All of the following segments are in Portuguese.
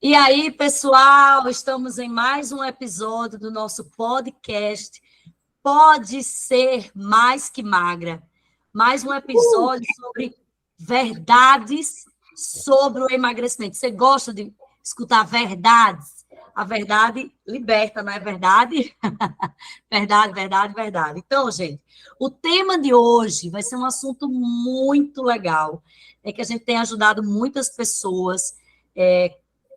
E aí, pessoal, estamos em mais um episódio do nosso podcast Pode Ser Mais Que Magra. Mais um episódio sobre verdades sobre o emagrecimento. Você gosta de escutar verdades? A verdade liberta, não é verdade? Verdade, verdade, verdade. Então, gente, o tema de hoje vai ser um assunto muito legal. É que a gente tem ajudado muitas pessoas.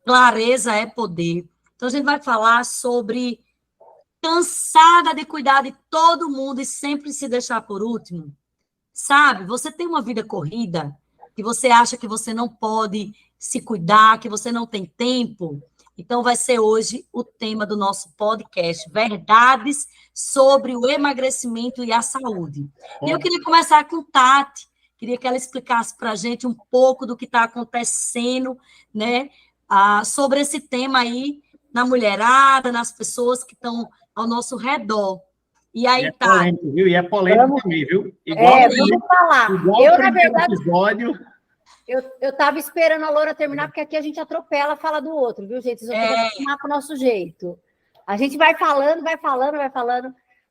Clareza é poder. Então, a gente vai falar sobre cansada de cuidar de todo mundo e sempre se deixar por último. Sabe, você tem uma vida corrida, que você acha que você não pode se cuidar, que você não tem tempo. Então, vai ser hoje o tema do nosso podcast, Verdades sobre o Emagrecimento e a Saúde. E eu queria começar com Tati, queria que ela explicasse para a gente um pouco do que está acontecendo, né, sobre esse tema aí, na mulherada, nas pessoas que estão ao nosso redor. E aí, é polêmico, viu? E é polêmico também, viu? Vamos falar. Igual na verdade, episódio. Eu estava esperando a Loura terminar, porque aqui a gente atropela, fala do outro, viu, gente? Vocês vão ter que acostumar com o nosso jeito. A gente vai falando,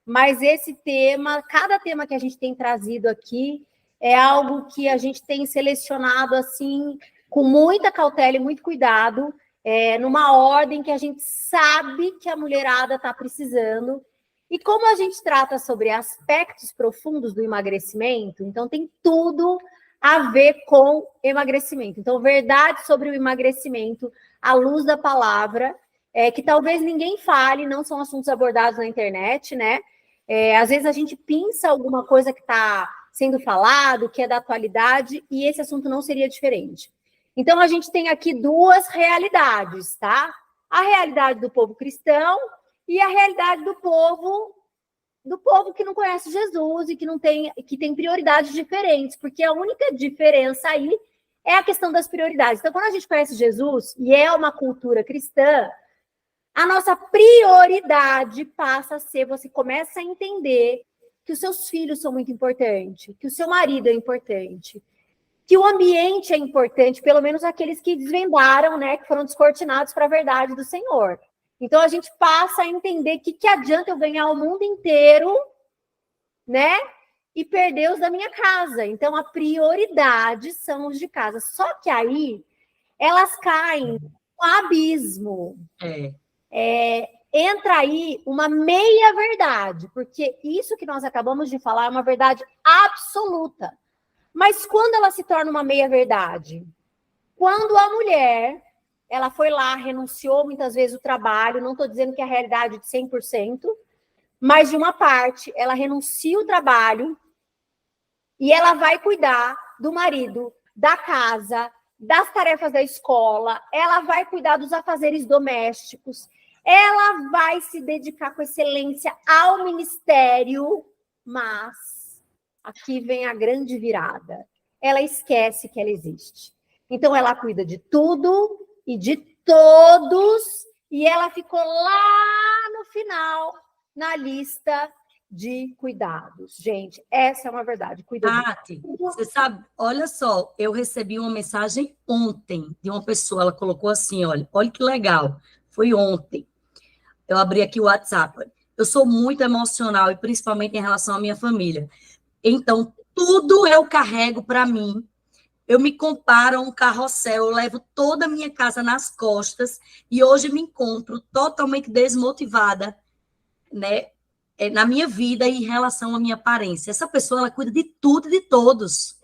mas esse tema, cada tema que a gente tem trazido aqui, é algo que a gente tem selecionado, assim, com muita cautela e muito cuidado, numa ordem que a gente sabe que a mulherada está precisando. E como a gente trata sobre aspectos profundos do emagrecimento, então tem tudo a ver com emagrecimento. Então, verdade sobre o emagrecimento, à luz da palavra, que talvez ninguém fale, não são assuntos abordados na internet, né? Às vezes a gente pensa alguma coisa que está sendo falado, que é da atualidade, e esse assunto não seria diferente. Então, a gente tem aqui duas realidades, tá? A realidade do povo cristão e a realidade do povo que não conhece Jesus e que tem prioridades diferentes, porque a única diferença aí é a questão das prioridades. Então, quando a gente conhece Jesus e é uma cultura cristã, a nossa prioridade passa a ser, você começa a entender que os seus filhos são muito importantes, que o seu marido é importante, que o ambiente é importante, pelo menos aqueles que desvendaram, né, que foram descortinados para a verdade do Senhor. Então, a gente passa a entender que adianta eu ganhar o mundo inteiro, né? E perder os da minha casa. Então, a prioridade são os de casa. Só que aí, elas caem no abismo. Entra aí uma meia-verdade, porque isso que nós acabamos de falar é uma verdade absoluta. Mas quando ela se torna uma meia-verdade? Quando a mulher... ela foi lá, renunciou muitas vezes o trabalho, não estou dizendo que é a realidade de 100%, mas de uma parte, ela renuncia o trabalho e ela vai cuidar do marido, da casa, das tarefas da escola, ela vai cuidar dos afazeres domésticos, ela vai se dedicar com excelência ao ministério, mas aqui vem a grande virada. Ela esquece que ela existe. Então, ela cuida de tudo e de todos, e ela ficou lá no final, na lista de cuidados. Gente, essa é uma verdade. Tati, você sabe, olha só, eu recebi uma mensagem ontem de uma pessoa, ela colocou assim, olha que legal, foi ontem. Eu abri aqui o WhatsApp. Eu sou muito emocional, e principalmente em relação à minha família. Então, tudo eu carrego para mim. Eu me comparo a um carrossel, eu levo toda a minha casa nas costas e hoje me encontro totalmente desmotivada, né, na minha vida e em relação à minha aparência. Essa pessoa, ela cuida de tudo e de todos.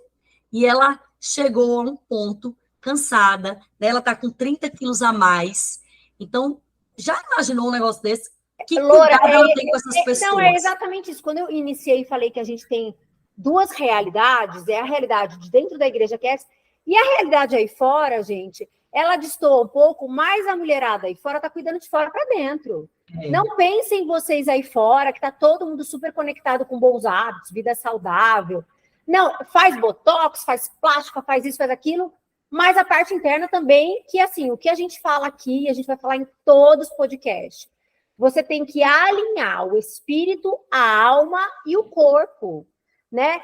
E ela chegou a um ponto cansada, né? Ela está com 30 quilos a mais. Então, já imaginou um negócio desse? Que Loura, cuidado ela tem com essas pessoas? Não, é exatamente isso. Quando eu iniciei e falei que a gente tem duas realidades, é a realidade de dentro da igreja que é essa, e a realidade aí fora, gente, ela destoa um pouco, mas a mulherada aí fora está cuidando de fora para dentro. Não pensem vocês aí fora, que está todo mundo super conectado com bons hábitos, vida saudável. Não, faz botox, faz plástica, faz isso, faz aquilo, mas a parte interna também, que assim, o que a gente fala aqui, a gente vai falar em todos os podcasts. Você tem que alinhar o espírito, a alma e o corpo, né?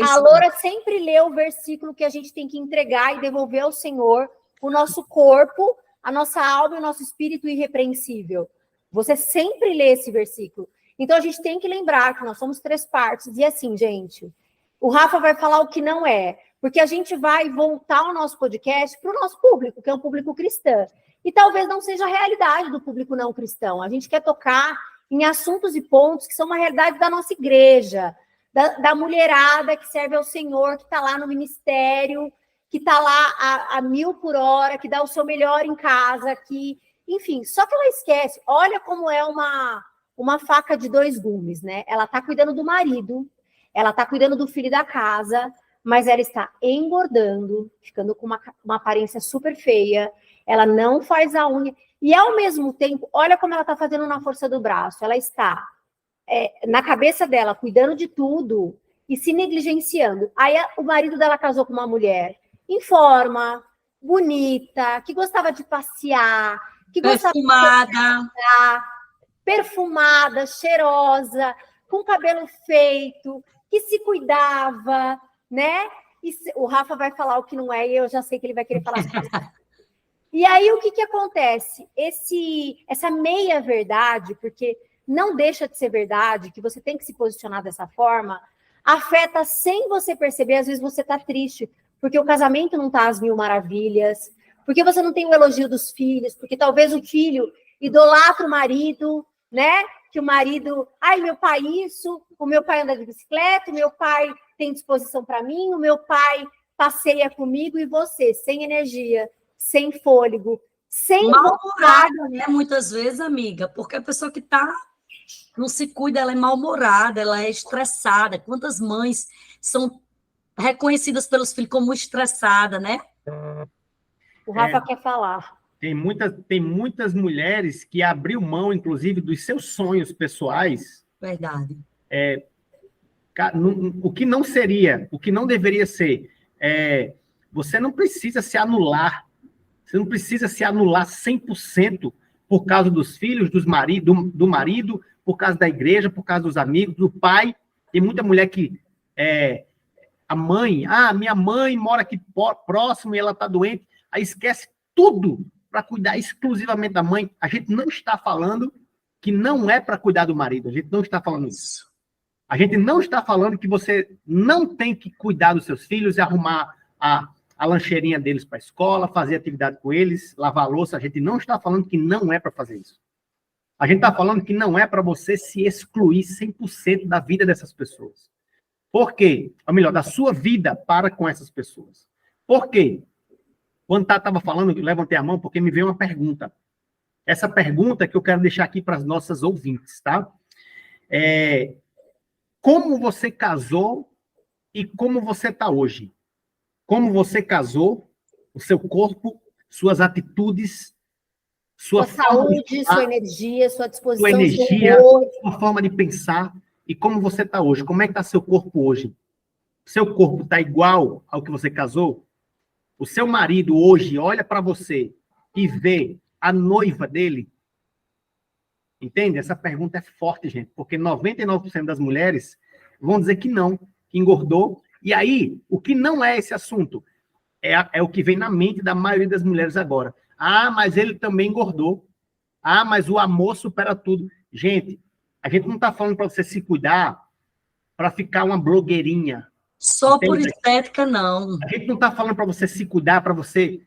A Loura sempre lê o versículo que a gente tem que entregar e devolver ao Senhor o nosso corpo a nossa alma e o nosso espírito irrepreensível. Você sempre lê esse versículo. Então, a gente tem que lembrar que nós somos 3 partes. E assim, gente, o Rafa vai falar o que não é, porque a gente vai voltar o nosso podcast para o nosso público, que é um público cristão. E talvez não seja a realidade do público não cristão. A gente quer tocar em assuntos e pontos que são uma realidade da nossa igreja, da mulherada que serve ao Senhor, que está lá no ministério, que está lá a 1000 por hora, que dá o seu melhor em casa, que, enfim, só que ela esquece. Olha como é uma faca de 2 gumes, né? Ela está cuidando do marido, ela está cuidando do filho da casa, mas ela está engordando, ficando com uma aparência super feia, ela não faz a unha, e ao mesmo tempo, olha como ela está fazendo na força do braço, ela está na cabeça dela, cuidando de tudo e se negligenciando. Aí o marido dela casou com uma mulher em forma, bonita, que gostava de passear, que gostava perfumada, cheirosa, com cabelo feito, que se cuidava, né? E o Rafa vai falar o que não é, e eu já sei que ele vai querer falar assim. E aí, o que acontece? Essa meia-verdade, porque não deixa de ser verdade, que você tem que se posicionar dessa forma, afeta sem você perceber. Às vezes você está triste, porque o casamento não está às 1000 maravilhas, porque você não tem o elogio dos filhos, porque talvez o filho idolatra o marido, né? Que o marido, ai, meu pai isso, o meu pai anda de bicicleta, o meu pai tem disposição para mim, o meu pai passeia comigo, e você, sem energia, sem fôlego, sem mal-humorada, né? Muitas vezes, amiga, porque a pessoa que não se cuida, ela é mal-humorada, ela é estressada. Quantas mães são reconhecidas pelos filhos como estressada, né? O Rafa quer falar. Tem muitas mulheres que abriu mão, inclusive, dos seus sonhos pessoais. Verdade. O que não seria, o que não deveria ser. Você não precisa se anular. Você não precisa se anular 100% por causa dos filhos, do marido, por causa da igreja, por causa dos amigos, do pai. Tem muita mulher que... a mãe, minha mãe mora aqui próximo e ela está doente. Aí esquece tudo para cuidar exclusivamente da mãe. A gente não está falando que não é para cuidar do marido. A gente não está falando isso. A gente não está falando que você não tem que cuidar dos seus filhos e arrumar a lancheirinha deles para a escola, fazer atividade com eles, lavar a louça. A gente não está falando que não é para fazer isso. A gente está falando que não é para você se excluir 100% da vida dessas pessoas. Por quê? Ou melhor, da sua vida para com essas pessoas. Por quê? Quando Tata estava falando, eu levantei a mão porque me veio uma pergunta. Essa pergunta que eu quero deixar aqui para as nossas ouvintes, tá? Como você casou e como você está hoje? Como você casou, o seu corpo, suas atitudes, sua saúde, sua energia, sua disposição, sua forma de pensar, e como você está hoje. Como é que está seu corpo hoje? Seu corpo está igual ao que você casou? O seu marido hoje olha para você e vê a noiva dele? Entende? Essa pergunta é forte, gente, porque 99% das mulheres vão dizer que não, que engordou. E aí, o que não é esse assunto? É o que vem na mente da maioria das mulheres agora. Mas ele também engordou. Mas o amor supera tudo. Gente, a gente não está falando para você se cuidar para ficar uma blogueirinha. Só por estética, não. A gente não está falando para você se cuidar, para você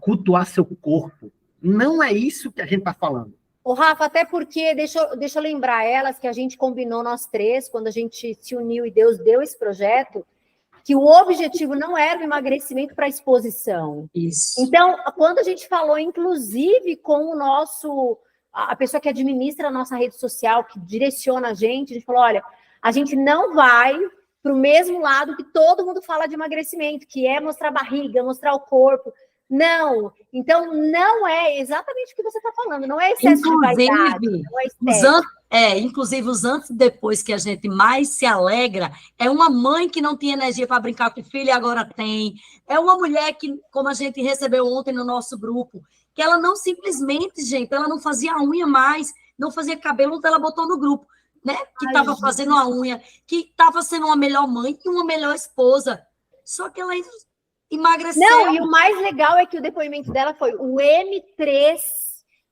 cultuar seu corpo. Não é isso que a gente está falando. Ô, Rafa, até porque, deixa eu lembrar elas que a gente combinou, nós 3, quando a gente se uniu e Deus deu esse projeto, que o objetivo não era o emagrecimento para exposição. Isso. Então, quando a gente falou, inclusive, com a pessoa que administra a nossa rede social, que direciona a gente falou, olha, a gente não vai para o mesmo lado que todo mundo fala de emagrecimento, que é mostrar a barriga, mostrar o corpo. Não. Então, não é exatamente o que você está falando. Não é excesso de vaidade, não é estética. Inclusive, os antes e depois que a gente mais se alegra, é uma mãe que não tinha energia para brincar com o filho e agora tem. É uma mulher que, como a gente recebeu ontem no nosso grupo, que ela não simplesmente, gente, ela não fazia unha mais, não fazia cabelo, então ela botou no grupo, né? Que estava fazendo a unha, que estava sendo uma melhor mãe e uma melhor esposa. Só que ela emagreceu. Não, e o mais legal é que o depoimento dela foi: o M3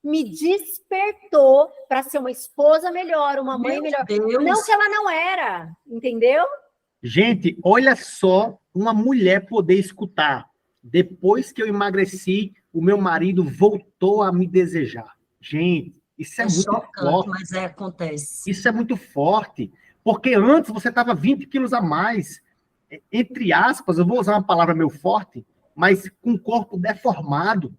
me despertou para ser uma esposa melhor, uma mãe melhor. Deus. Não que ela não era, entendeu? Gente, olha só uma mulher poder escutar. Depois que eu emagreci, o meu marido voltou a me desejar. Gente, isso é muito chocante, forte. mas acontece. Isso é muito forte. Porque antes você estava 20 quilos a mais. Entre aspas, eu vou usar uma palavra meio forte, mas com o corpo deformado.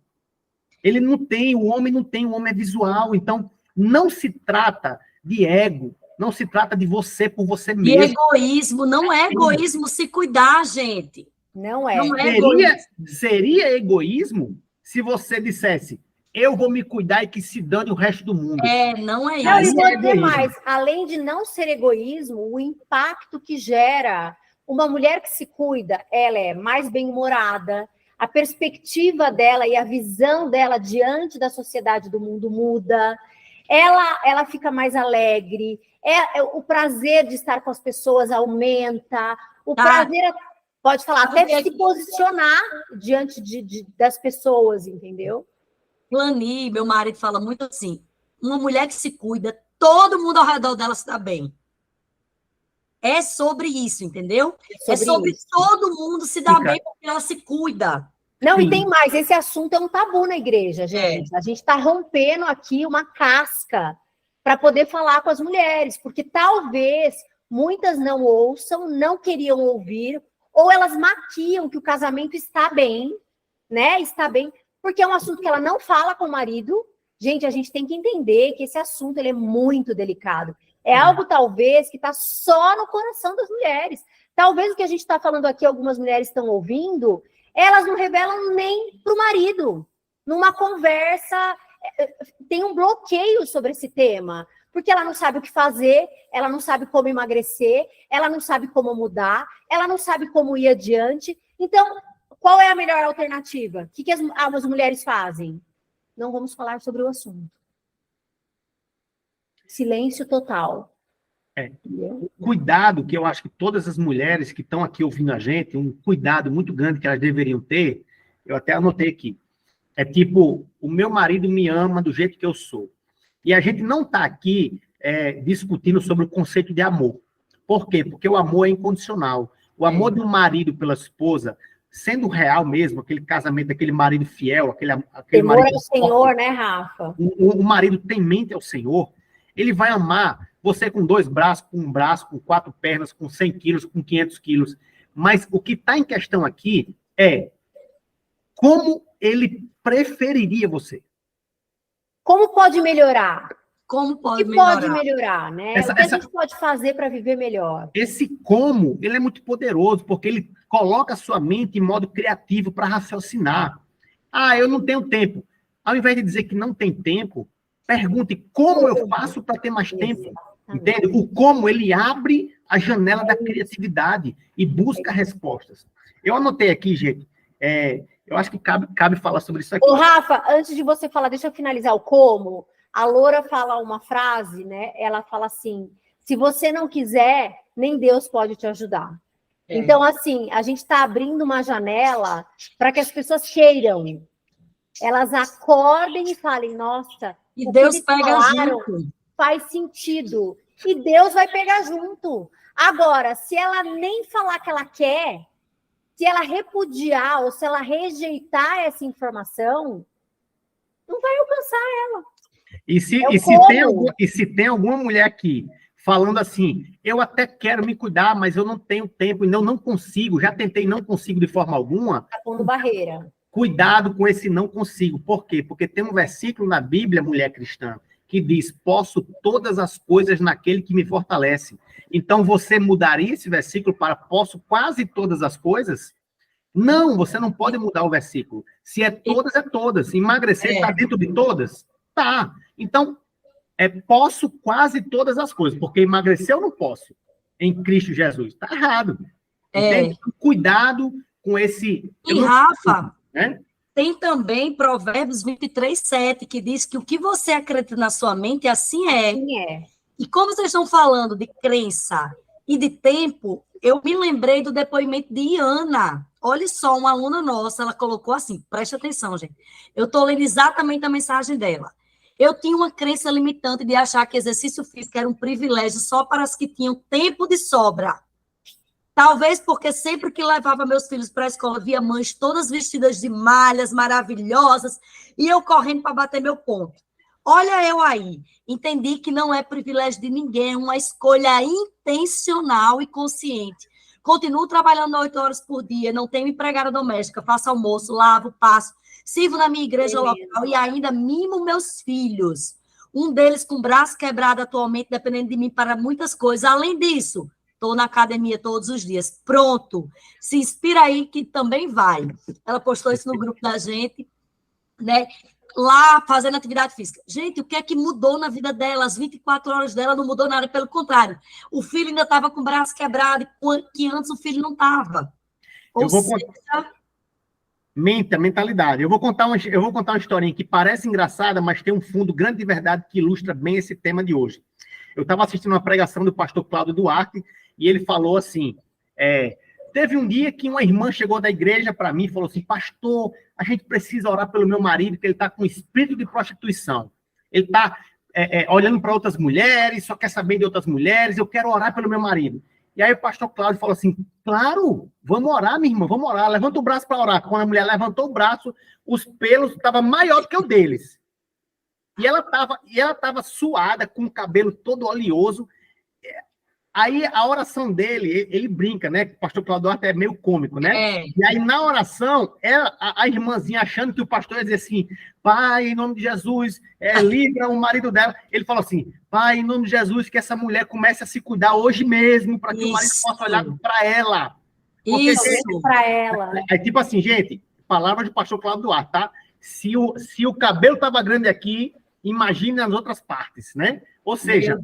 Ele não tem, o homem não tem, o homem é visual. Então, não se trata de ego, não se trata de você por você mesmo. E egoísmo, não é egoísmo se cuidar, gente. Não é. Não é egoísmo. Seria egoísmo se você dissesse, eu vou me cuidar e que se dane o resto do mundo. Não é Não, isso. e vou dizer mais, além de não ser egoísmo, o impacto que gera uma mulher que se cuida, ela é mais bem-humorada, a perspectiva dela e a visão dela diante da sociedade do mundo muda, ela fica mais alegre, o prazer de estar com as pessoas aumenta, o prazer, pode falar, até de se posicionar diante das pessoas, entendeu? Lani, meu marido, fala muito assim, uma mulher que se cuida, todo mundo ao redor dela se dá bem. É sobre isso, entendeu? É sobre todo mundo se dar bem porque ela se cuida. Não, e tem mais, esse assunto é um tabu na igreja, gente. A gente está rompendo aqui uma casca para poder falar com as mulheres, porque talvez muitas não ouçam, não queriam ouvir, ou elas maquiam que o casamento está bem, né? Está bem, porque é um assunto que ela não fala com o marido. Gente, a gente tem que entender que esse assunto ele é muito delicado. É algo, talvez, que está só no coração das mulheres. Talvez o que a gente está falando aqui, algumas mulheres estão ouvindo, elas não revelam nem para o marido. Numa conversa, tem um bloqueio sobre esse tema, porque ela não sabe o que fazer, ela não sabe como emagrecer, ela não sabe como mudar, ela não sabe como ir adiante. Então, qual é a melhor alternativa? O que as mulheres fazem? Não vamos falar sobre o assunto. Silêncio total. Cuidado que eu acho que todas as mulheres que estão aqui ouvindo a gente, um cuidado muito grande que elas deveriam ter, eu até anotei aqui, é tipo, o meu marido me ama do jeito que eu sou. E a gente não está aqui discutindo sobre o conceito de amor. Por quê? Porque o amor é incondicional. O amor de um marido pela esposa, sendo real mesmo, aquele casamento, aquele marido fiel, aquele temor marido ao Senhor, né, Rafa? O marido temente ao Senhor, ele vai amar você com 2 braços, com 1 braço, com 4 pernas, com 100 quilos, com 500 quilos. Mas o que está em questão aqui é como ele preferiria você. Como pode melhorar? Como pode melhorar, né? O que a gente pode fazer para viver melhor? Esse como, ele é muito poderoso, porque ele coloca a sua mente em modo criativo para raciocinar. Ah, eu não tenho tempo. Ao invés de dizer que não tem tempo, pergunte como eu faço para ter mais tempo. Entende? O como, ele abre a janela da criatividade e busca respostas. Eu anotei aqui, gente, eu acho que cabe falar sobre isso aqui. Ô, Rafa, antes de você falar, deixa eu finalizar o como. A Loura fala uma frase, né? Ela fala assim, se você não quiser, nem Deus pode te ajudar. Então, assim, a gente está abrindo uma janela para que as pessoas queiram. Elas acordem e falem, nossa, e Deus pega junto. Faz sentido. E Deus vai pegar junto. Agora, se ela nem falar que ela quer, se ela repudiar ou se ela rejeitar essa informação, não vai alcançar ela. E se tem alguma mulher aqui falando assim, eu até quero me cuidar, mas eu não tenho tempo e não consigo, já tentei e não consigo de forma alguma. Está pondo barreira. Cuidado com esse não consigo. Por quê? Porque tem um versículo na Bíblia, mulher cristã, que diz, posso todas as coisas naquele que me fortalece. Então, você mudaria esse versículo para posso quase todas as coisas? Não, você não pode mudar o versículo. Se é todas, é todas. Emagrecer está dentro de todas? Tá. Então, posso quase todas as coisas, porque emagrecer eu não posso. Em Cristo Jesus. Está errado. Entende? Cuidado com esse... E, Rafa... Tem também Provérbios 23:7, que diz que o que você acredita na sua mente, assim é. Assim é. E como vocês estão falando de crença e de tempo, eu me lembrei do depoimento de Iana, olha só, uma aluna nossa, ela colocou assim, preste atenção, gente. Eu estou lendo exatamente a mensagem dela. Eu tinha uma crença limitante de achar que exercício físico era um privilégio só para as que tinham tempo de sobra. Talvez porque sempre que levava meus filhos para a escola, via mães todas vestidas de malhas maravilhosas e eu correndo para bater meu ponto. Olha eu aí, entendi que não é privilégio de ninguém, é uma escolha intencional e consciente. Continuo trabalhando 8 horas por dia, não tenho empregada doméstica, faço almoço, lavo, passo, sirvo na minha igreja local e ainda mimo meus filhos. Um deles com o braço quebrado atualmente, dependendo de mim para muitas coisas. Além disso, estou na academia todos os dias. Pronto. Se inspira aí que também vai. Ela postou isso no grupo da gente, né? Lá fazendo atividade física. Gente, o que é que mudou na vida dela? As 24 horas dela não mudou nada, pelo contrário. O filho ainda estava com o braço quebrado, que antes o filho não estava. Ou seja... Mentalidade. Eu vou contar uma historinha que parece engraçada, mas tem um fundo grande de verdade que ilustra bem esse tema de hoje. Eu estava assistindo uma pregação do pastor Cláudio Duarte e ele falou assim, teve um dia que uma irmã chegou da igreja para mim e falou assim, pastor, a gente precisa orar pelo meu marido, que ele está com espírito de prostituição. Ele está olhando para outras mulheres, só quer saber de outras mulheres, eu quero orar pelo meu marido. E aí o pastor Cláudio falou assim, claro, vamos orar, minha irmã, vamos orar. Levanta o braço para orar. Quando a mulher levantou o braço, os pelos estavam maior do que o deles. E ela estava suada, com o cabelo todo oleoso. Aí a oração dele, ele brinca, né? O pastor Cláudio Duarte é meio cômico, né? E aí na oração, a irmãzinha achando que o pastor ia dizer assim, Pai, em nome de Jesus, livra o marido dela. Ele falou assim, Pai, em nome de Jesus, que essa mulher comece a se cuidar hoje mesmo, para que o marido possa olhar para ela. Porque, isso, para ela. É tipo assim, gente, palavra de pastor Cláudio Duarte, tá? Se o cabelo estava grande aqui, imagine nas outras partes, né? Ou seja,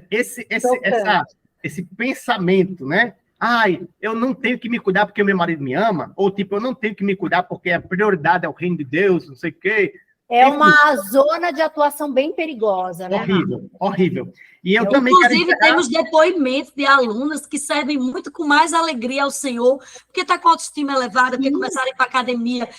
esse pensamento, né? Ai, eu não tenho que me cuidar porque o meu marido me ama, ou tipo, eu não tenho que me cuidar porque a prioridade é o reino de Deus, não sei o quê. É uma zona de atuação bem perigosa, né? Horrível, horrível. E eu também inclusive, temos depoimentos de alunas que servem muito com mais alegria ao Senhor, porque está com a autoestima elevada, porque começaram a ir para a academia,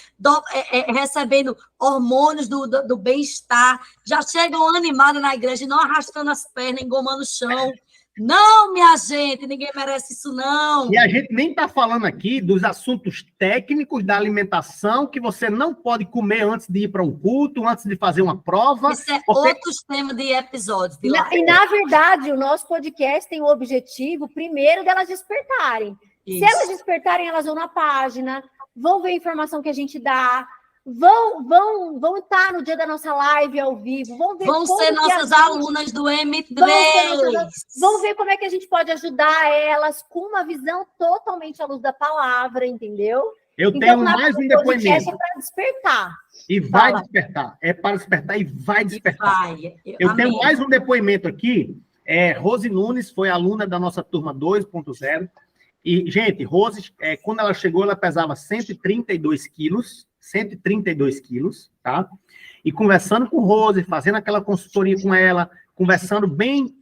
recebendo hormônios do bem-estar, já chegam animadas na igreja, não arrastando as pernas, engomando o chão. Não, minha gente, ninguém merece isso, não. E a gente nem está falando aqui dos assuntos técnicos da alimentação, que você não pode comer antes de ir para um culto, antes de fazer uma prova. Isso é outro tema de episódios. E, na verdade, o nosso podcast tem o objetivo, primeiro, delas despertarem. Isso. Se elas despertarem, elas vão na página, vão ver a informação que a gente dá, vão estar no dia da nossa live ao vivo, vão ser nossas alunas do M3. Vão ver como é que a gente pode ajudar elas com uma visão totalmente à luz da palavra, entendeu? Eu tenho mais um depoimento. É para despertar. E vai despertar. É para despertar e vai despertar. Eu tenho mais um depoimento aqui. Rose Nunes foi aluna da nossa turma 2.0. E, gente, Rose, quando ela chegou, ela pesava 132 quilos. 132 quilos, tá? E conversando com Rose, fazendo aquela consultoria com ela, conversando bem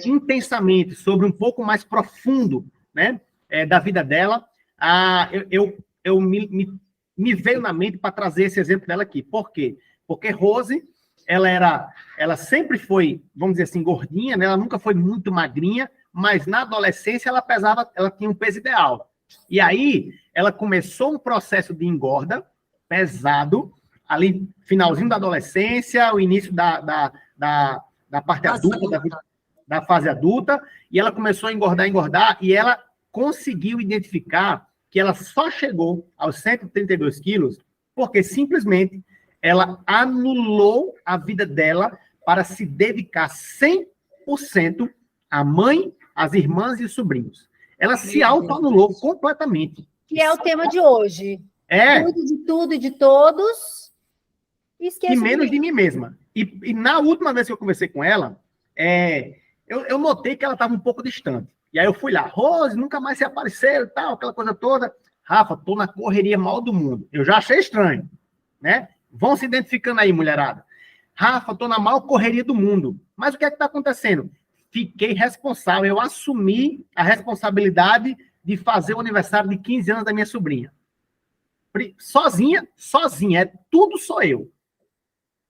intensamente sobre um pouco mais profundo, né, da vida dela, me veio na mente para trazer esse exemplo dela aqui. Por quê? Porque Rose, ela sempre foi, vamos dizer assim, gordinha, né? Ela nunca foi muito magrinha, mas na adolescência ela tinha um peso ideal. E aí, ela começou um processo de engorda pesado, ali, finalzinho da adolescência, o início da parte adulta, da fase adulta, e ela começou a engordar, e ela conseguiu identificar que ela só chegou aos 132 quilos porque simplesmente ela anulou a vida dela para se dedicar 100% à mãe, às irmãs e os sobrinhos. Ela se autoanulou completamente. Que é o tema de hoje. Cuide de tudo e de todos. E menos de mim mesma. E na última vez que eu conversei com ela, eu notei que ela estava um pouco distante. E aí eu fui lá, Rose, nunca mais se apareceu e tal, aquela coisa toda. Rafa, tô na correria mal do mundo. Eu já achei estranho, né? Vão se identificando aí, mulherada. Rafa, tô na maior correria do mundo. Mas o que é que está acontecendo? Fiquei responsável, eu assumi a responsabilidade de fazer o aniversário de 15 anos da minha sobrinha. Sozinha, é tudo só eu.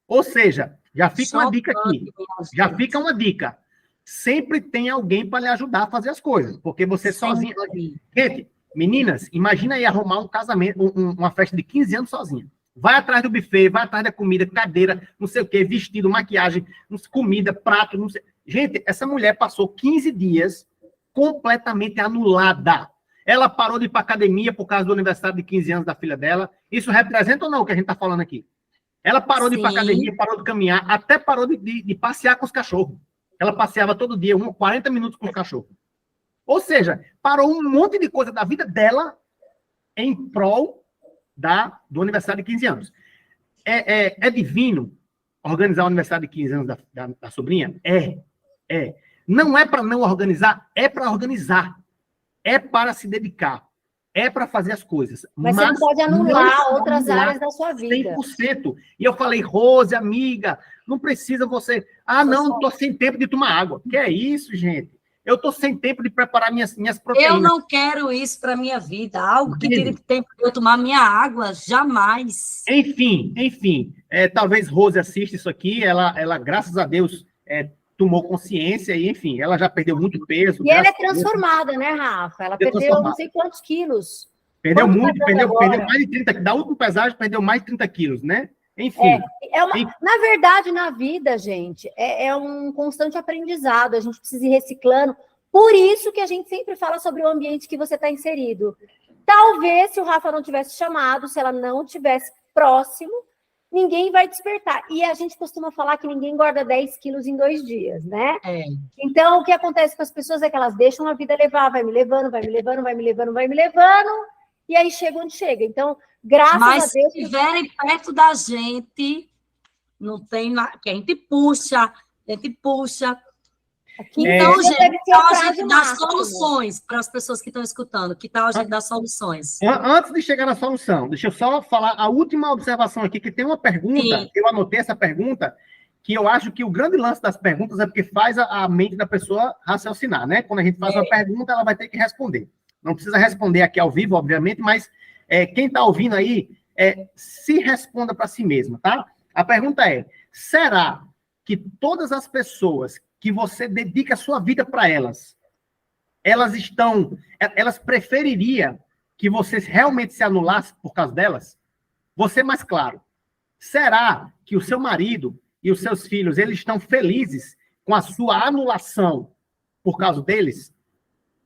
Ou seja, já fica uma dica aqui. Já fica uma dica. Sempre tem alguém para lhe ajudar a fazer as coisas, porque você sozinha... Gente, meninas, imagina aí arrumar um casamento, uma festa de 15 anos sozinha. Vai atrás do buffet, vai atrás da comida, cadeira, não sei o quê, vestido, maquiagem, comida, prato, não sei... Gente, essa mulher passou 15 dias completamente anulada. Ela parou de ir para academia por causa do aniversário de 15 anos da filha dela. Isso representa ou não o que a gente está falando aqui? Ela parou de ir para academia, parou de caminhar, até parou de passear com os cachorros. Ela passeava todo dia, 40 minutos com o cachorro. Ou seja, parou um monte de coisa da vida dela em prol do aniversário de 15 anos. É divino organizar o aniversário de 15 anos da sobrinha? É. Não é para não organizar, é para organizar. É para se dedicar. É para fazer as coisas. Mas você não pode anular outras áreas da sua vida. 100%. E eu falei, Rose, amiga, não precisa você... não estou sem tempo de tomar água. Que é isso, gente? Eu estou sem tempo de preparar minhas proteínas. Eu não quero isso para a minha vida. Algo que tire tempo de eu tomar minha água, jamais. Enfim. Talvez Rose assista isso aqui. Ela graças a Deus, tomou consciência e, enfim, ela já perdeu muito peso. E ela é transformada, né, Rafa? Ela perdeu não sei quantos quilos. Perdeu muito, perdeu mais de 30 quilos. Da última pesagem, perdeu mais de 30 quilos, né? Enfim. Na verdade, na vida, gente, é um constante aprendizado. A gente precisa ir reciclando. Por isso que a gente sempre fala sobre o ambiente que você está inserido. Talvez, se o Rafa não tivesse chamado, se ela não tivesse próximo, ninguém vai despertar. E a gente costuma falar que ninguém engorda 10 quilos em 2 dias, né? Então, o que acontece com as pessoas é que elas deixam a vida levar, vai me levando, e aí chega onde chega. Então, graças a Deus... Mas se estiverem perto da gente, não tem nada, que a gente puxa. Então, gente, que tal a gente dar soluções para as pessoas que estão escutando? Que tal a gente dar soluções? Antes de chegar na solução, deixa eu só falar a última observação aqui, que tem uma pergunta, eu anotei essa pergunta, que eu acho que o grande lance das perguntas é porque faz a mente da pessoa raciocinar, né? Quando a gente faz uma pergunta, ela vai ter que responder. Não precisa responder aqui ao vivo, obviamente, mas quem está ouvindo aí, se responda para si mesma, tá? A pergunta é, será que todas as pessoas que você dedica a sua vida para elas prefeririam que você realmente se anulasse por causa delas? Você mais claro. Será que o seu marido e os seus filhos, eles estão felizes com a sua anulação por causa deles?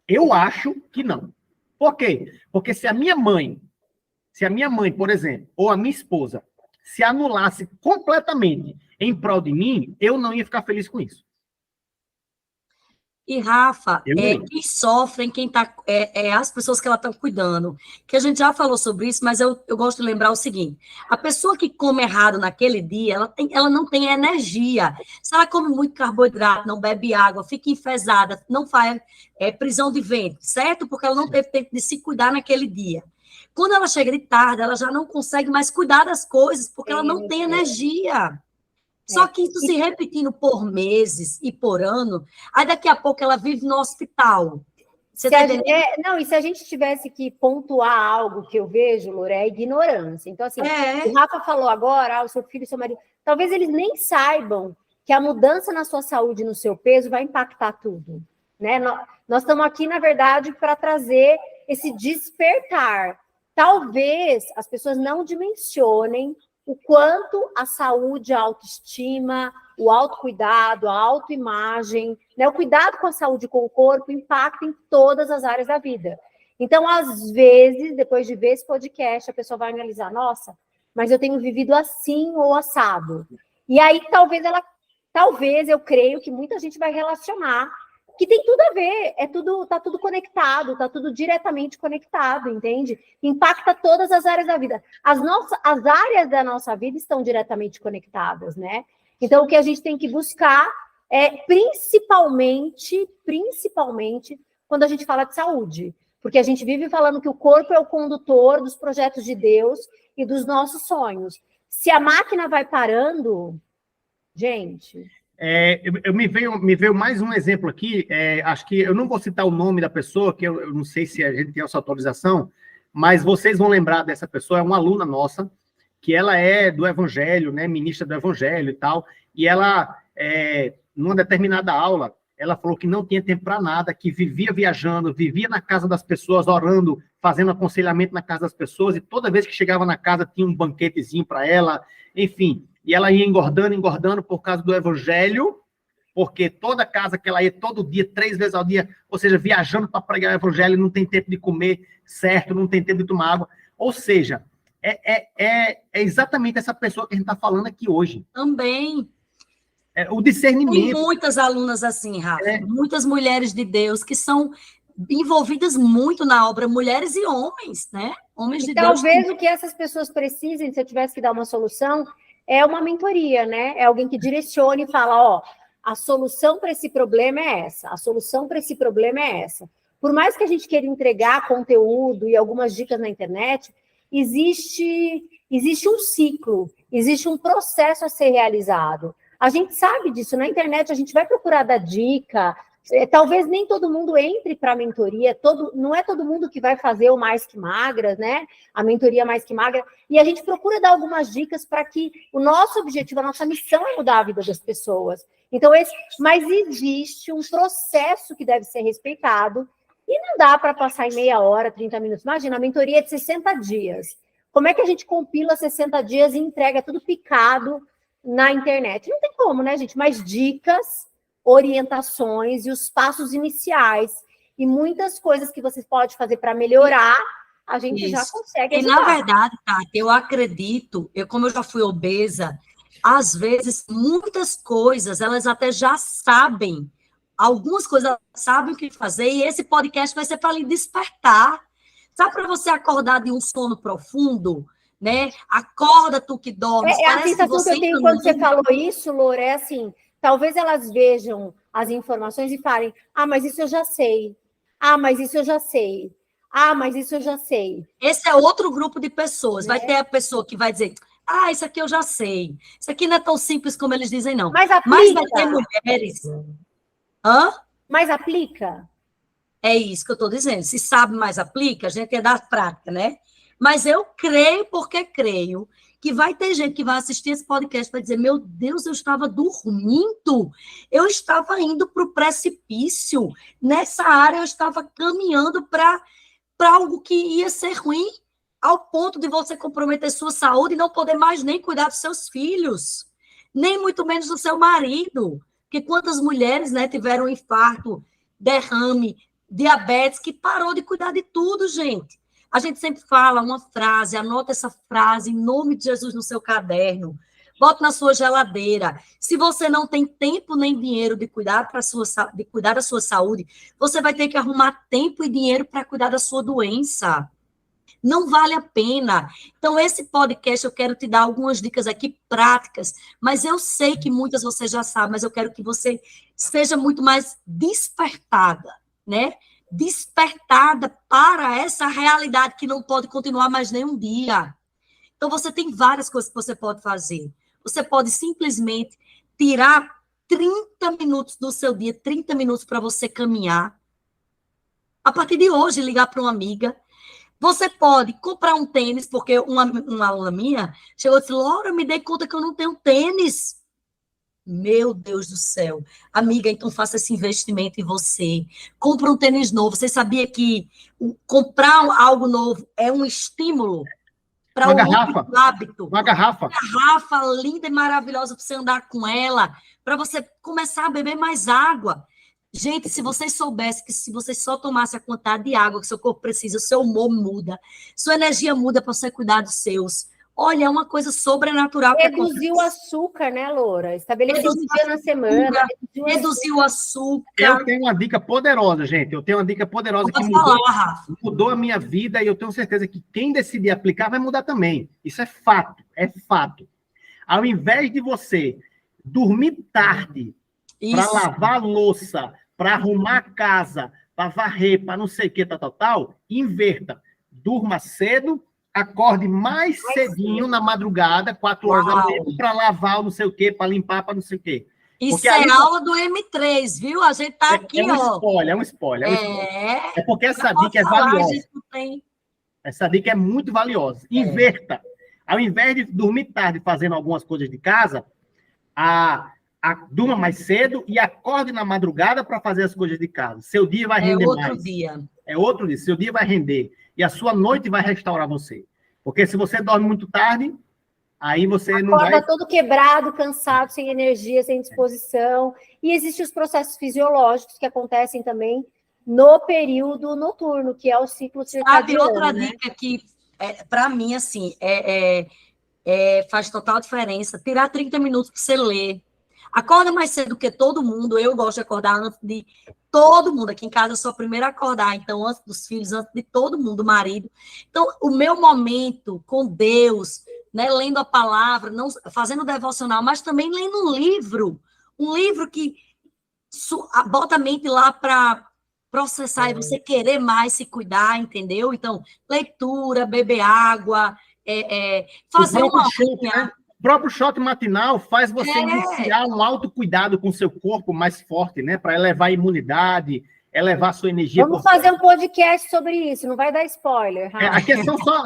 Eu acho que não. Por quê? Porque se a minha mãe, por exemplo, ou a minha esposa, se anulasse completamente em prol de mim, eu não ia ficar feliz com isso. E, Rafa, quem sofrem, quem tá, as pessoas que ela está cuidando. Que a gente já falou sobre isso, mas eu gosto de lembrar o seguinte: a pessoa que come errado naquele dia, ela não tem energia. Se ela come muito carboidrato, não bebe água, fica enfesada, não faz prisão de ventre, certo? Porque ela não teve tempo de se cuidar naquele dia. Quando ela chega de tarde, ela já não consegue mais cuidar das coisas, porque ela não tem energia. Só que isso se repetindo por meses e por ano, aí daqui a pouco ela vive no hospital. Você tá entendendo? E se a gente tivesse que pontuar algo que eu vejo, Loura, é a ignorância. Então, assim, o Rafa falou agora, o seu filho e seu marido, talvez eles nem saibam que a mudança na sua saúde e no seu peso vai impactar tudo. Né? Nós estamos aqui, na verdade, para trazer esse despertar. Talvez as pessoas não dimensionem o quanto a saúde, a autoestima, o autocuidado, a autoimagem, né, o cuidado com a saúde e com o corpo impacta em todas as áreas da vida. Então, às vezes, depois de ver esse podcast, a pessoa vai analisar, nossa, mas eu tenho vivido assim ou assado. E aí, talvez eu creio que muita gente vai relacionar que tem tudo a ver, tá tudo conectado, tá tudo diretamente conectado, entende? Impacta todas as áreas da vida. As áreas da nossa vida estão diretamente conectadas, né? Então, o que a gente tem que buscar é, principalmente, quando a gente fala de saúde, porque a gente vive falando que o corpo é o condutor dos projetos de Deus e dos nossos sonhos. Se a máquina vai parando, gente... Me veio mais um exemplo aqui, acho que eu não vou citar o nome da pessoa, que eu não sei se a gente tem essa autorização, mas vocês vão lembrar dessa pessoa, é uma aluna nossa, que ela é do Evangelho, né, ministra do Evangelho e tal, e ela, numa determinada aula, ela falou que não tinha tempo para nada, que vivia viajando, vivia na casa das pessoas, orando, fazendo aconselhamento na casa das pessoas, e toda vez que chegava na casa tinha um banquetezinho para ela, enfim, e ela ia engordando por causa do Evangelho, porque toda casa que ela ia, todo dia, 3 vezes ao dia, ou seja, viajando para pregar o Evangelho, não tem tempo de comer certo, não tem tempo de tomar água, ou seja, é exatamente essa pessoa que a gente está falando aqui hoje. Também. O discernimento. Tem muitas alunas assim, Rafa, muitas mulheres de Deus que são envolvidas muito na obra, mulheres e homens, né? Homens de Deus. Talvez o que essas pessoas precisem, se eu tivesse que dar uma solução, é uma mentoria, né? É alguém que direcione e fala, ó, a solução para esse problema é essa, a solução para esse problema é essa. Por mais que a gente queira entregar conteúdo e algumas dicas na internet, existe um ciclo, existe um processo a ser realizado. A gente sabe disso, na internet a gente vai procurar dar dica, talvez nem todo mundo entre para a mentoria, não é todo mundo que vai fazer o Mais Que Magra, né? A mentoria Mais Que Magra, e a gente procura dar algumas dicas para que o nosso objetivo, a nossa missão é mudar a vida das pessoas. Então, mas existe um processo que deve ser respeitado, e não dá para passar em meia hora, 30 minutos. Imagina, a mentoria é de 60 dias. Como é que a gente compila 60 dias e entrega tudo picado na internet? Não tem como, né, gente? Mas dicas, orientações e os passos iniciais e muitas coisas que você pode fazer para melhorar, a gente já consegue ajudar. E, na verdade, Tati, eu acredito, como eu já fui obesa, às vezes, muitas coisas, elas até já sabem, algumas coisas elas sabem o que fazer, e esse podcast vai ser para lhe despertar. Sabe, para você acordar de um sono profundo, né? Acorda tu que dormes. A sensação que eu tenho quando você falou isso, Loura, é assim, talvez elas vejam as informações e falem, mas isso eu já sei. Mas isso eu já sei. Mas isso eu já sei. Esse é outro grupo de pessoas. Vai ter a pessoa que vai dizer, isso aqui eu já sei. Isso aqui não é tão simples como eles dizem, não. Mas aplica. Mas vai ter mulheres... Mas aplica? É isso que eu estou dizendo. Se sabe, mais aplica, a gente é da prática, né? Mas eu creio, porque creio, que vai ter gente que vai assistir esse podcast e vai dizer, meu Deus, eu estava dormindo, eu estava indo para o precipício, nessa área eu estava caminhando para algo que ia ser ruim, ao ponto de você comprometer sua saúde e não poder mais nem cuidar dos seus filhos, nem muito menos do seu marido. Porque quantas mulheres, né, tiveram infarto, derrame, diabetes, que parou de cuidar de tudo, gente. A gente sempre fala uma frase, anota essa frase em nome de Jesus no seu caderno, bota na sua geladeira. Se você não tem tempo nem dinheiro de cuidar da sua saúde, você vai ter que arrumar tempo e dinheiro para cuidar da sua doença. Não vale a pena. Então, esse podcast, eu quero te dar algumas dicas aqui práticas, mas eu sei que muitas você já sabe, mas eu quero que você seja muito mais despertada, né? Despertada para essa realidade que não pode continuar mais nem um dia. Então, você tem várias coisas que você pode fazer. Você pode simplesmente tirar 30 minutos do seu dia, 30 minutos para você caminhar. A partir de hoje, ligar para uma amiga. Você pode comprar um tênis, porque uma aluna minha chegou e disse, Laura, me dei conta que eu não tenho tênis. Meu Deus do céu. Amiga, então faça esse investimento em você. Compre um tênis novo. Você sabia que comprar algo novo é um estímulo para o hábito? Uma garrafa. Uma garrafa linda e maravilhosa para você andar com ela, para você começar a beber mais água. Gente, se vocês soubessem que se vocês só tomassem a quantidade de água que seu corpo precisa, o seu humor muda, sua energia muda para você cuidar dos seus. Olha, é uma coisa sobrenatural. Reduzir o açúcar, né, Loura? Estabelecer um dia na semana. Reduzir o açúcar. Eu tenho uma dica poderosa, gente. Eu tenho uma dica poderosa que mudou a minha vida e eu tenho certeza que quem decidir aplicar vai mudar também. Isso é fato, é fato. Ao invés de você dormir tarde para lavar a louça, para arrumar a casa, para varrer, para não sei o que, tal, inverta. Durma cedo, acorde mais cedinho na madrugada, 4 horas da manhã, para lavar não sei o que, para limpar, para não sei o que. Isso é aula do M3, viu? A gente tá aqui, ó. É um spoiler. É porque essa dica é valiosa. Essa dica é muito valiosa. Inverta. Ao invés de dormir tarde fazendo algumas coisas de casa, durma mais cedo e acorde na madrugada para fazer as coisas de casa. Seu dia vai render mais. É outro dia. Seu dia vai render. E a sua noite vai restaurar você. Porque se você dorme muito tarde, aí você não vai... Acorda todo quebrado, cansado, sem energia, sem disposição. E existem os processos fisiológicos que acontecem também no período noturno, que é o ciclo circadiano. Sabe, outra dica que, para mim, assim, faz total diferença, tirar 30 minutos para você ler. Acorda mais cedo que todo mundo. Eu gosto de acordar antes de todo mundo. Aqui em casa eu sou a primeira a acordar. Então, antes dos filhos, antes de todo mundo, do marido. Então, o meu momento com Deus, né, lendo a palavra, não fazendo devocional, mas também lendo um livro que bota a mente lá para processar e você querer mais se cuidar, entendeu? Então, leitura, beber água, fazer uma... O próprio shot matinal faz você iniciar um autocuidado com o seu corpo mais forte, né? Para elevar a imunidade, elevar a sua energia. Vamos fazer um podcast sobre isso, não vai dar spoiler. Aqui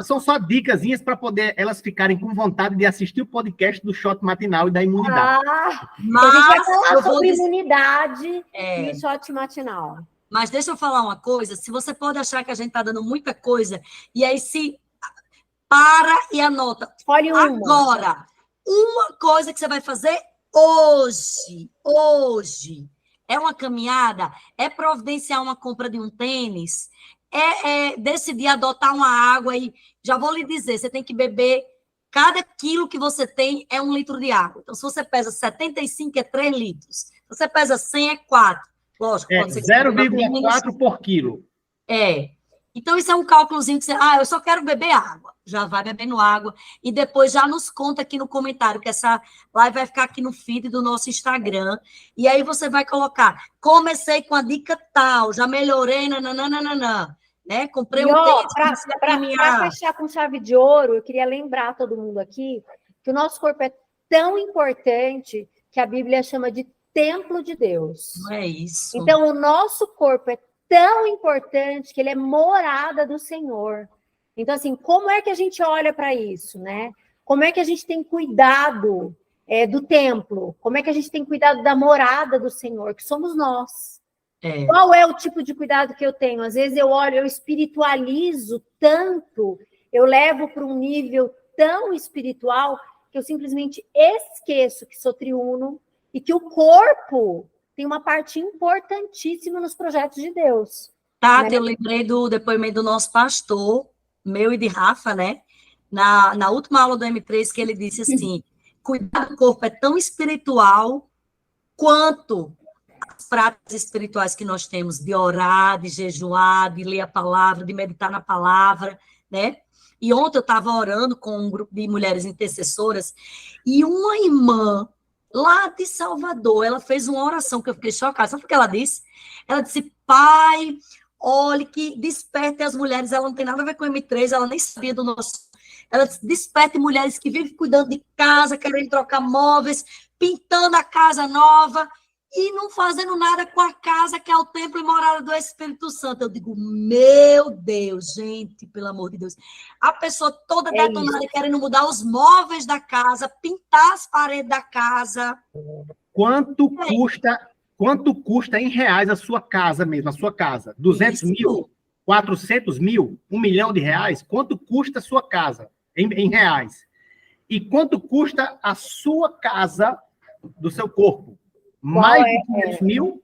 são só dicasinhas para poder elas ficarem com vontade de assistir o podcast do shot matinal e da imunidade. Mas a gente vai falar sobre imunidade e shot matinal. Mas deixa eu falar uma coisa, se você pode achar que a gente está dando muita coisa, e aí se para e anota. Escolhe uma. Agora, uma coisa que você vai fazer hoje, é uma caminhada, é providenciar uma compra de um tênis, é decidir adotar uma água e já vou lhe dizer, você tem que beber, cada quilo que você tem é 1 litro de água. Então, se você pesa 75, é 3 litros. Se você pesa 100, é 4. Lógico, pode ser 0,4 por quilo. Então, isso é um cálculozinho que você... eu só quero beber água. Já vai bebendo água. E depois já nos conta aqui no comentário, que essa live vai ficar aqui no feed do nosso Instagram. E aí você vai colocar, comecei com a dica tal, já melhorei, nananana, né? Comprei um tênis. Para fechar com chave de ouro, eu queria lembrar todo mundo aqui que o nosso corpo é tão importante que a Bíblia chama de templo de Deus. Não é isso. Então, o nosso corpo é tão importante que ele é morada do Senhor. Então, assim, como é que a gente olha para isso, né? Como é que a gente tem cuidado do templo? Como é que a gente tem cuidado da morada do Senhor, que somos nós? Qual é o tipo de cuidado que eu tenho? Às vezes eu olho, eu espiritualizo tanto, eu levo para um nível tão espiritual que eu simplesmente esqueço que sou triuno e que o corpo tem uma parte importantíssima nos projetos de Deus. Tati, eu lembrei do depoimento do nosso pastor, meu e de Rafa, né? Na última aula do M3, que ele disse assim, cuidar do corpo é tão espiritual quanto as práticas espirituais que nós temos, de orar, de jejuar, de ler a palavra, de meditar na palavra, né? E ontem eu estava orando com um grupo de mulheres intercessoras, e uma irmã lá de Salvador, ela fez uma oração que eu fiquei chocada. Sabe o que ela disse? Ela disse, Pai, olhe que desperte as mulheres, ela não tem nada a ver com o M3, ela nem sabia do nosso... Ela disse, desperte mulheres que vivem cuidando de casa, querendo trocar móveis, pintando a casa nova e não fazendo nada com a casa que é o templo e morada do Espírito Santo. Eu digo, meu Deus, gente, pelo amor de Deus. A pessoa toda detonada querendo mudar os móveis da casa, pintar as paredes da casa. Quanto custa em reais a sua casa mesmo, a sua casa? 200 mil? 400 mil? 1 milhão de reais? Quanto custa a sua casa em reais? E quanto custa a sua casa do seu corpo? Mais de 500 mil?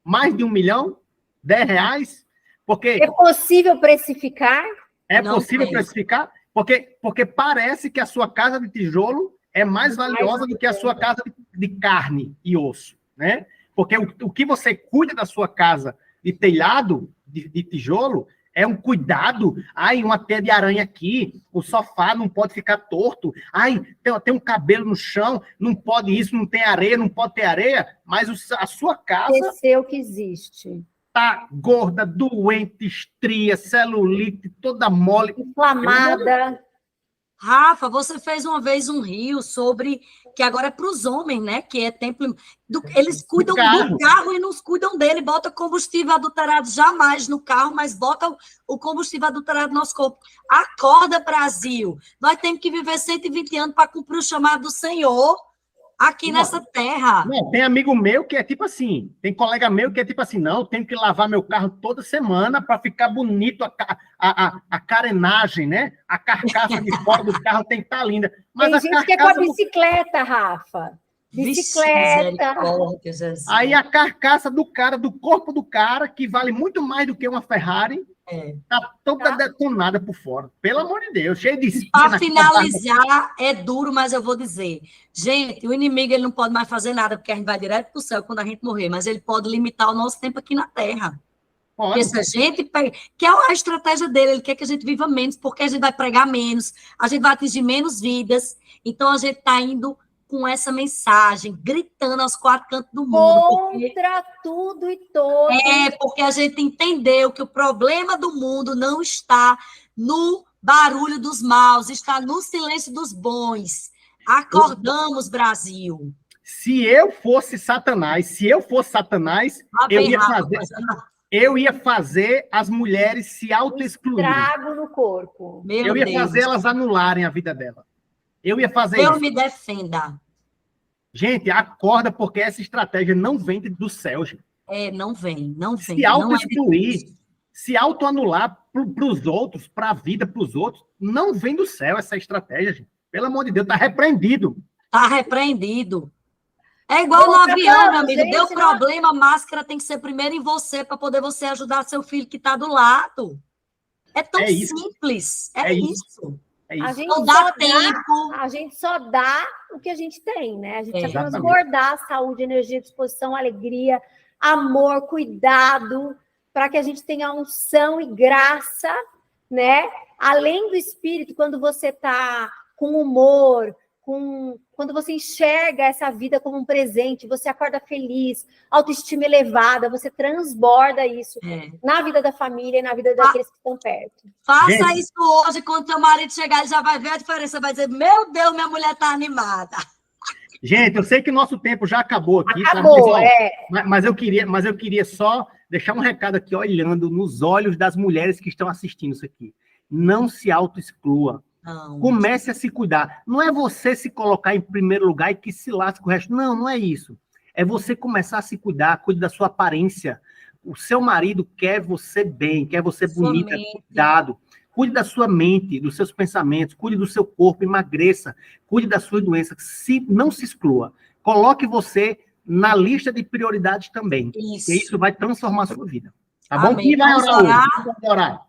Mais de 1 milhão? 10 reais? Porque é possível precificar? É possível precificar? Porque parece que a sua casa de tijolo é mais valiosa do que a sua casa de carne e osso, né? Porque o que você cuida da sua casa de telhado, de tijolo, é um cuidado. Ai, uma teia de aranha aqui, o sofá não pode ficar torto. Ai, tem um cabelo no chão, não pode isso, não tem areia, não pode ter areia. Mas a sua casa... Esqueceu que existe. Tá gorda, doente, estria, celulite, toda mole. Inflamada. Rafa, você fez uma vez um rio sobre que agora é para os homens, né? Que é templo. Eles cuidam do carro e não cuidam dele. Bota combustível adulterado jamais no carro, mas bota o combustível adulterado no nosso corpo. Acorda, Brasil. Nós temos que viver 120 anos para cumprir o chamado do Senhor aqui nessa terra. Não, tem amigo meu que é tipo assim, tem colega meu que é tipo assim, não, eu tenho que lavar meu carro toda semana para ficar bonito, a carenagem, né? A carcaça de fora do carro tem que estar linda. Mas tem gente que é com a bicicleta, Rafa. Bicicleta. Aí a carcaça do cara, do corpo do cara, que vale muito mais do que uma Ferrari, tá toda detonada por fora. Pelo amor de Deus, cheio de espinha. Para finalizar, é duro, mas eu vou dizer. Gente, o inimigo ele não pode mais fazer nada, porque a gente vai direto para o céu quando a gente morrer, mas ele pode limitar o nosso tempo aqui na Terra. Pode. Porque se a gente que é a estratégia dele, ele quer que a gente viva menos, porque a gente vai pregar menos, a gente vai atingir menos vidas. Então a gente está indo com essa mensagem, gritando aos quatro cantos do mundo. Contra tudo e todos. Porque a gente entendeu que o problema do mundo não está no barulho dos maus, está no silêncio dos bons. Acordamos, Brasil. Se eu fosse Satanás, eu ia fazer as mulheres se auto-excluírem. Estrago no corpo. Eu ia fazer elas anularem a vida dela. Eu ia fazer isso. Eu me defenda. Gente, acorda, porque essa estratégia não vem do céu, gente. Não vem. Se auto-excluir, se auto-anular para os outros, para a vida, para os outros, não vem do céu essa estratégia, gente. Pelo amor de Deus, está repreendido. Está repreendido. É igual no avião, meu amigo. Deu problema, a máscara tem que ser primeiro em você, para poder você ajudar seu filho que está do lado. É tão simples. É isso. Não dá tempo. A gente só dá o que a gente tem, né? A gente precisa transbordar saúde, energia, disposição, alegria, amor, cuidado, para que a gente tenha unção e graça, né? Além do espírito, quando você está com humor, quando você enxerga essa vida como um presente, você acorda feliz, autoestima elevada, você transborda isso na vida da família e na vida daqueles que estão perto. Faça isso hoje, quando teu marido chegar, ele já vai ver a diferença, vai dizer, meu Deus, minha mulher está animada. Gente, eu sei que o nosso tempo já acabou aqui. Acabou, mas eu queria só deixar um recado aqui, olhando nos olhos das mulheres que estão assistindo isso aqui. Não se auto-exclua. Não. Comece a se cuidar. Não é você se colocar em primeiro lugar e que se lasque o resto. Não, não é isso. É você começar a se cuidar, cuide da sua aparência. O seu marido quer você bem, quer você bonita, cuidado. Cuide da sua mente, dos seus pensamentos, cuide do seu corpo, emagreça, cuide das suas doenças. Não se exclua. Coloque você na lista de prioridades também. Isso. E isso vai transformar a sua vida. Tá bom? Amém. Quem vai orar?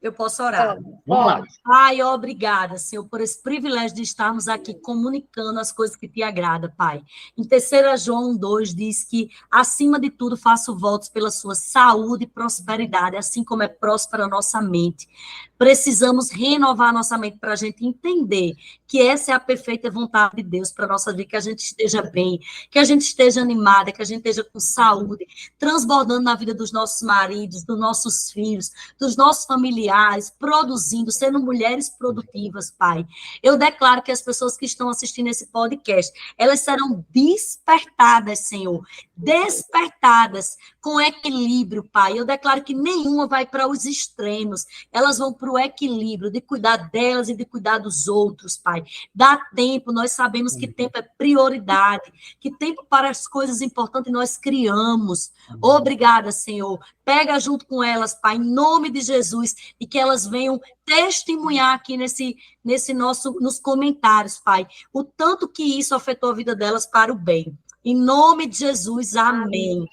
Eu posso orar. Vamos lá. Pai, obrigada, Senhor, por esse privilégio de estarmos aqui comunicando as coisas que te agradam, Pai. Em 3 João 2 diz que, acima de tudo, faço votos pela sua saúde e prosperidade, assim como é próspera a nossa mente. Precisamos renovar a nossa mente para a gente entender que essa é a perfeita vontade de Deus para a nossa vida, que a gente esteja bem, que a gente esteja animada, que a gente esteja com saúde, transbordando na vida dos nossos maridos, dos nossos filhos, dos nossos familiares, produzindo, sendo mulheres produtivas, Pai. Eu declaro que as pessoas que estão assistindo esse podcast, elas serão despertadas, Senhor, despertadas com equilíbrio, Pai. Eu declaro que nenhuma vai para os extremos, elas vão para o equilíbrio de cuidar delas e de cuidar dos outros, Pai. Dá tempo, nós sabemos que tempo é prioridade, que tempo para as coisas importantes nós criamos. Obrigada, Senhor. Pega junto com elas, Pai, em nome de Jesus, e que elas venham testemunhar aqui nos comentários, Pai, o tanto que isso afetou a vida delas para o bem. Em nome de Jesus, amém.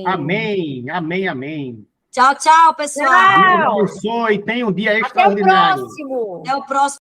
Amém, amém, amém. Tchau, tchau, pessoal. Deus abençoe, tenha um dia extraordinário. Até o próximo. Até o próximo.